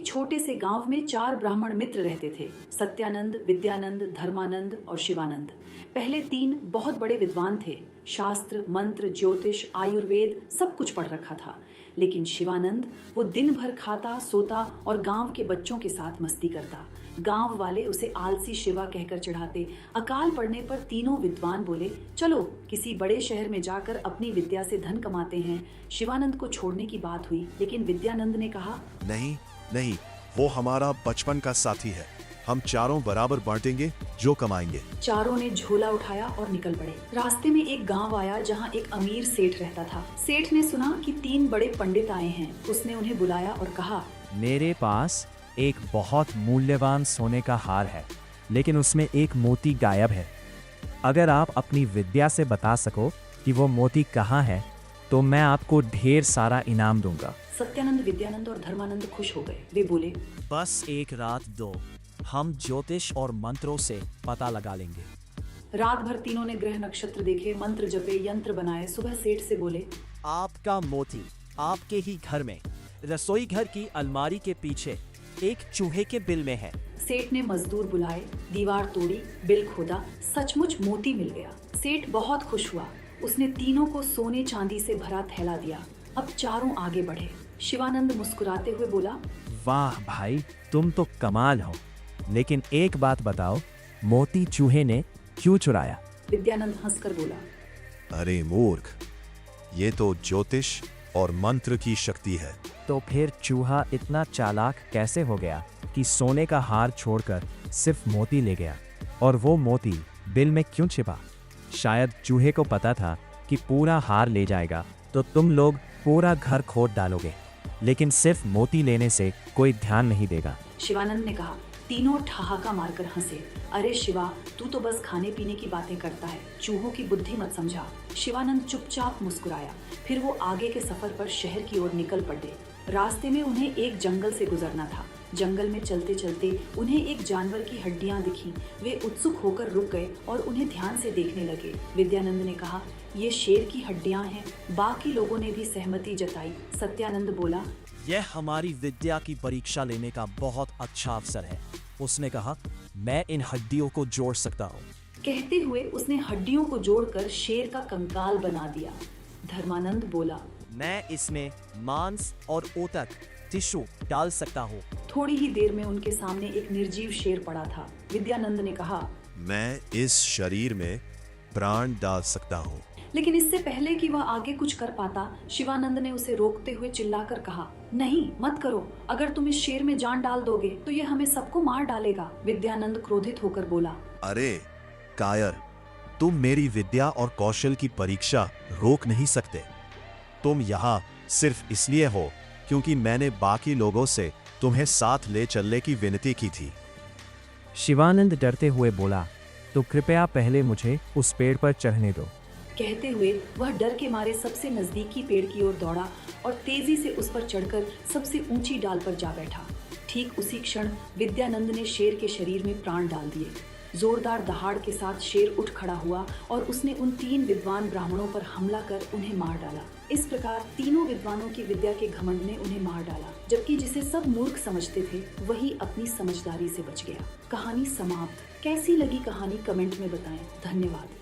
छोटे से गांव में 4 ब्राह्मण मित्र रहते थे, सत्यानंद, विद्यानंद, धर्मानंद और शिवानंद। पहले 3 बहुत बड़े विद्वान थे, शास्त्र, मंत्र, ज्योतिष, आयुर्वेद सब कुछ पढ़ रखा था। लेकिन शिवानंद, वो दिन भर खाता, सोता और गांव के बच्चों के साथ मस्ती करता। गांव वाले उसे आलसी शिवा कहकर चिढ़ाते। अकाल पड़ने पर तीनों विद्वान बोले, चलो किसी बड़े शहर में जाकर अपनी विद्या से धन कमाते हैं। शिवानंद को छोड़ने की बात हुई, लेकिन विद्यानंद ने कहा, नहीं नहीं, वो हमारा बचपन का साथी है, हम चारों बराबर बांटेंगे जो कमाएंगे। चारों ने झोला उठाया और निकल पड़े। रास्ते में एक गांव आया जहां एक अमीर सेठ रहता था। सेठ ने सुना कि 3 बड़े पंडित आए हैं। उसने उन्हें बुलाया और कहा, मेरे पास एक बहुत मूल्यवान सोने का हार है, लेकिन उसमें एक मोती गायब है। अगर आप अपनी विद्या से बता सको कि वो मोती कहाँ है, तो मैं आपको ढेर सारा इनाम दूंगा। सत्यानंद, विद्यानंद और धर्मानंद खुश हो गए। वे बोले, बस एक रात दो, हम ज्योतिष और मंत्रों से पता लगा लेंगे। रात भर तीनों ने ग्रह नक्षत्र देखे, मंत्र जपे, यंत्र बनाए। सुबह सेठ से बोले, आपका मोती आपके ही घर में, रसोई घर की अलमारी के पीछे एक चूहे के बिल में है। सेठ ने मजदूर बुलाए, दीवार तोड़ी, बिल खोदा, सचमुच मोती मिल गया। सेठ बहुत खुश हुआ। उसने तीनों को सोने चांदी से भरा थैला दिया। अब चारों आगे बढ़े। शिवानंद मुस्कुराते हुए बोला, वाह भाई, तुम तो कमाल हो, लेकिन एक बात बताओ, मोती चूहे ने क्यों चुराया? विद्यानंद हंसकर बोला, अरे मूर्ख, ये तो ज्योतिष और मंत्र की शक्ति है। तो फिर चूहा इतना चालाक कैसे हो गया कि सोने का हार छोड़कर सिर्फ मोती ले गया? और वो मोती बिल में क्यों छिपा? शायद चूहे को पता था कि पूरा हार ले जाएगा तो तुम लोग पूरा घर खोद डालोगे, लेकिन सिर्फ मोती लेने से कोई ध्यान नहीं देगा। शिवानंद ने कहा। तीनों ठहाका मारकर हंसे। अरे शिवा, तू तो बस खाने पीने की बातें करता है, चूहों की बुद्धि मत समझा। शिवानंद चुपचाप मुस्कुराया। फिर वो आगे के सफर पर शहर की ओर निकल पड़े। रास्ते में उन्हें एक जंगल से गुजरना था। जंगल में चलते चलते उन्हें एक जानवर की हड्डियां दिखीं। वे उत्सुक होकर रुक गए और उन्हें ध्यान से देखने लगे। विद्यानंद ने कहा, ये शेर की हड्डियां हैं। बाकी लोगों ने भी सहमति जताई। सत्यानंद बोला, यह हमारी विद्या की परीक्षा लेने का बहुत अच्छा अवसर है। उसने कहा, मैं इन हड्डियों को जोड़ सकता हूँ। कहते हुए उसने हड्डियों को जोड़कर शेर का कंकाल बना दिया। धर्मानंद बोला, मैं इसमें मांस और ऊतक, टिश्यू डाल सकता हूँ। थोड़ी ही देर में उनके सामने एक निर्जीव शेर पड़ा था। विद्यानंद ने कहा, मैं इस शरीर में प्राण डाल सकता हूँ। लेकिन इससे पहले कि वह आगे कुछ कर पाता, शिवानंद ने उसे रोकते हुए चिल्लाकर कहा, नहीं मत करो। अगर तुम इस शेर में जान डाल दोगे तो यह हमें सबको मार डालेगा। विद्यानंद क्रोधित होकर बोला, अरे कायर, तुम मेरी विद्या और कौशल की परीक्षा रोक नहीं सकते। तुम यहाँ सिर्फ इसलिए हो क्योंकि मैंने बाकी लोगों से तुम्हें साथ ले चलने की विनती की थी। शिवानंद डरते हुए बोला, तो कृपया पहले मुझे उस पेड़ पर चढ़ने दो। कहते हुए वह डर के मारे सबसे नजदीकी पेड़ की ओर दौड़ा और तेजी से उस पर चढ़कर सबसे ऊंची डाल पर जा बैठा। ठीक उसी क्षण विद्यानंद ने शेर के शरीर में प्राण डाल दिए। जोरदार दहाड़ के साथ शेर उठ खड़ा हुआ और उसने उन 3 विद्वान ब्राह्मणों पर हमला कर उन्हें मार डाला। इस प्रकार तीनों विद्वानों की विद्या के घमंड ने उन्हें मार डाला, जबकि जिसे सब मूर्ख समझते थे वही अपनी समझदारी से बच गया। कहानी समाप्त। कैसी लगी कहानी कमेंट में बताएं। धन्यवाद।